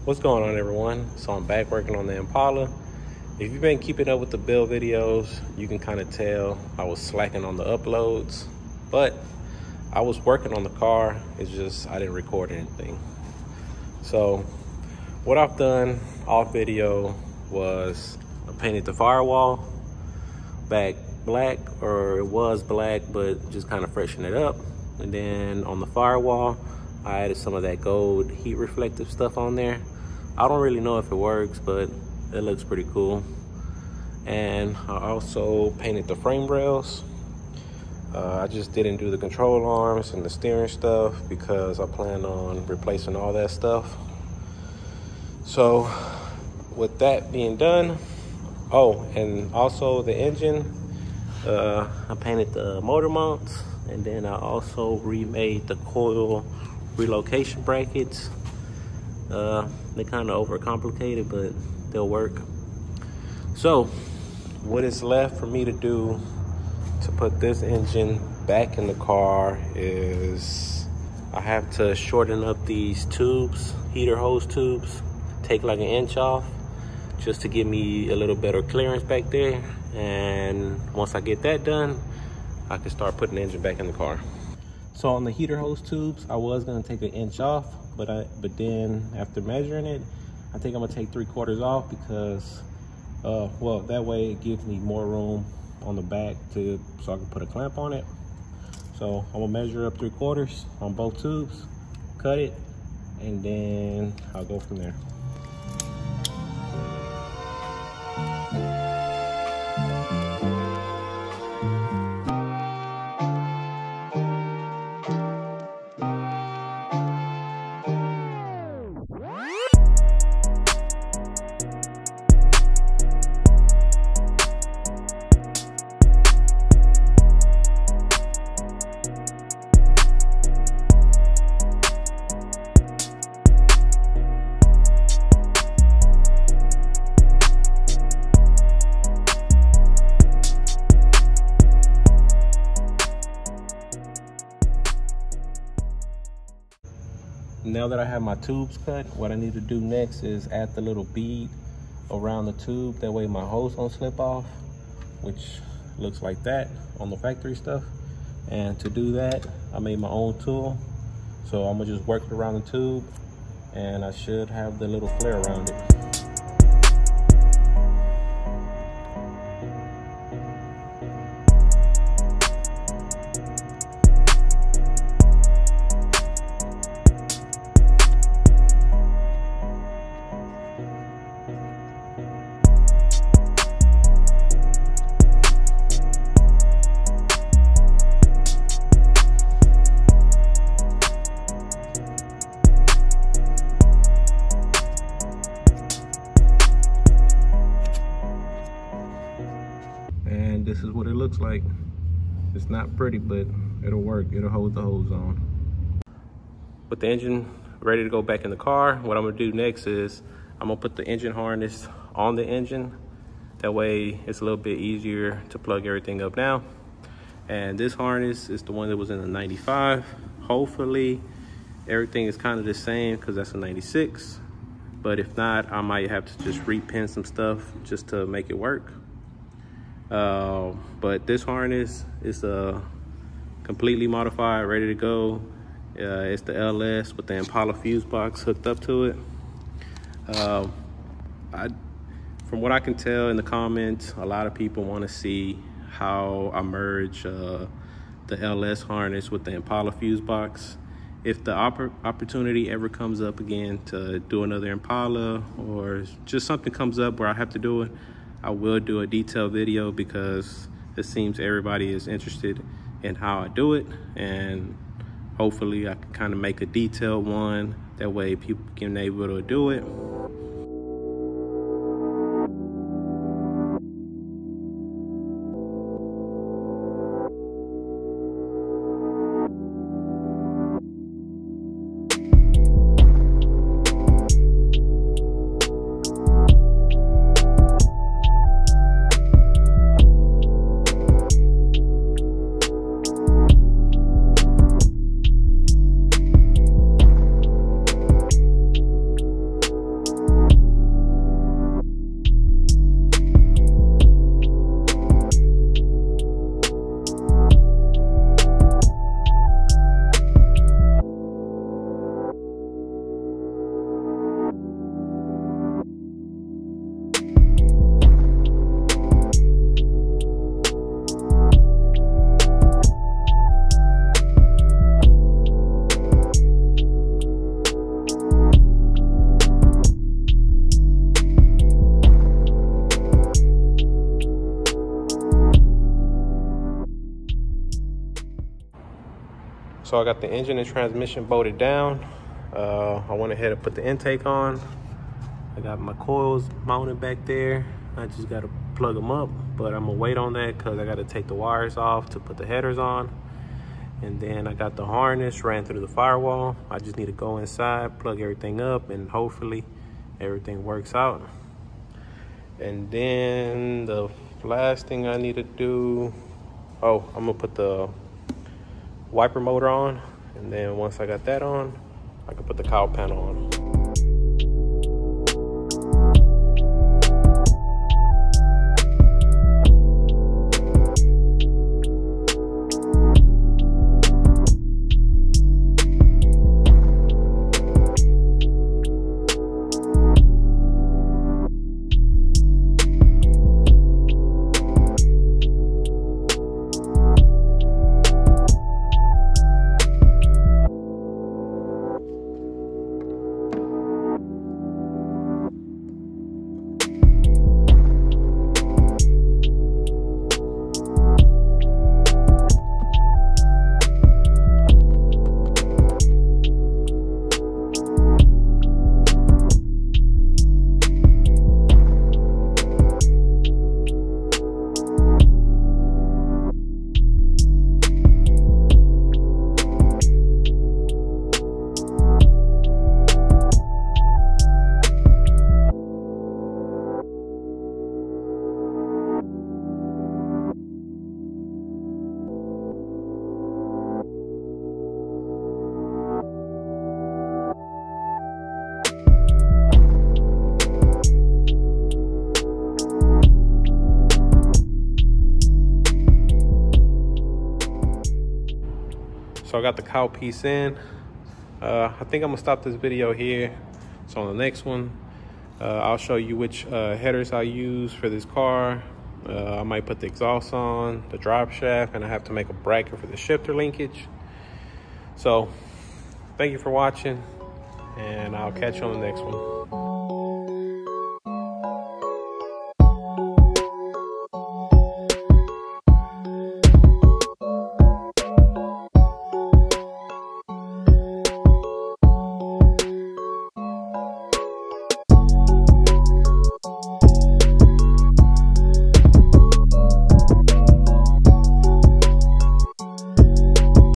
What's going on, everyone? So I'm back working on the Impala. If you've been keeping up with the build videos, you can kind of tell I was slacking on the uploads, but I was working on the car. It's just I didn't record anything. So what I've done off video was I painted the firewall back black, or it was black, but just kind of freshen it up. And then on the firewall, I added some of that gold heat reflective stuff on there. I don't really know if it works, but it looks pretty cool. And I also painted the frame rails. I just didn't do the control arms and the steering stuff because I plan on replacing all that stuff. So with that being done, oh, and also the engine, I painted the motor mounts, and then I also remade the coil relocation brackets. They kind of overcomplicated, but they'll work. So what is left for me to do to put this engine back in the car is I have to shorten up these tubes, heater hose tubes, take like an inch off just to give me a little better clearance back there. And once I get that done, I can start putting the engine back in the car. So on the heater hose tubes, I was gonna take an inch off, but then after measuring it, I think I'm gonna take 3/4 off because, well, that way it gives me more room on the back so I can put a clamp on it. So I'm gonna measure up 3/4 on both tubes, cut it, and then I'll go from there. Now that I have my tubes cut, what I need to do next is add the little bead around the tube. That way my hose don't slip off, which looks like that on the factory stuff. And to do that, I made my own tool. So I'm gonna just work it around the tube, and I should have the little flare around it. And this is what it looks like. It's not pretty, but it'll work. It'll hold the hose on. With the engine ready to go back in the car, what I'm gonna do next is I'm gonna put the engine harness on the engine. That way it's a little bit easier to plug everything up now. And this harness is the one that was in the 95. Hopefully everything is kind of the same because that's a 96. But if not, I might have to just repin some stuff just to make it work. But this harness is completely modified, ready to go. It's the LS with the Impala fuse box hooked up to it. From what I can tell in the comments, a lot of people want to see how I merge the LS harness with the Impala fuse box. If the opportunity ever comes up again to do another Impala, or just something comes up where I have to do it, I will do a detailed video because it seems everybody is interested in how I do it, and hopefully I can kind of make a detailed one. That way people can be able to do it. So I got the engine and transmission bolted down. I went ahead and put the intake on. I got my coils mounted back there. I just got to plug them up, but I'm gonna wait on that because I got to take the wires off to put the headers on. And then I got the harness ran through the firewall. I just need to go inside, plug everything up, and hopefully everything works out. And then the last thing I need to do, I'm gonna put the wiper motor on, and then once I got that on, I can put the cowl panel on. So I got the cowl piece in. I think I'm gonna stop this video here. So on the next one, I'll show you which headers I use for this car. I might put the exhaust on, the drop shaft, and I have to make a bracket for the shifter linkage. So thank you for watching, and I'll catch you on the next one.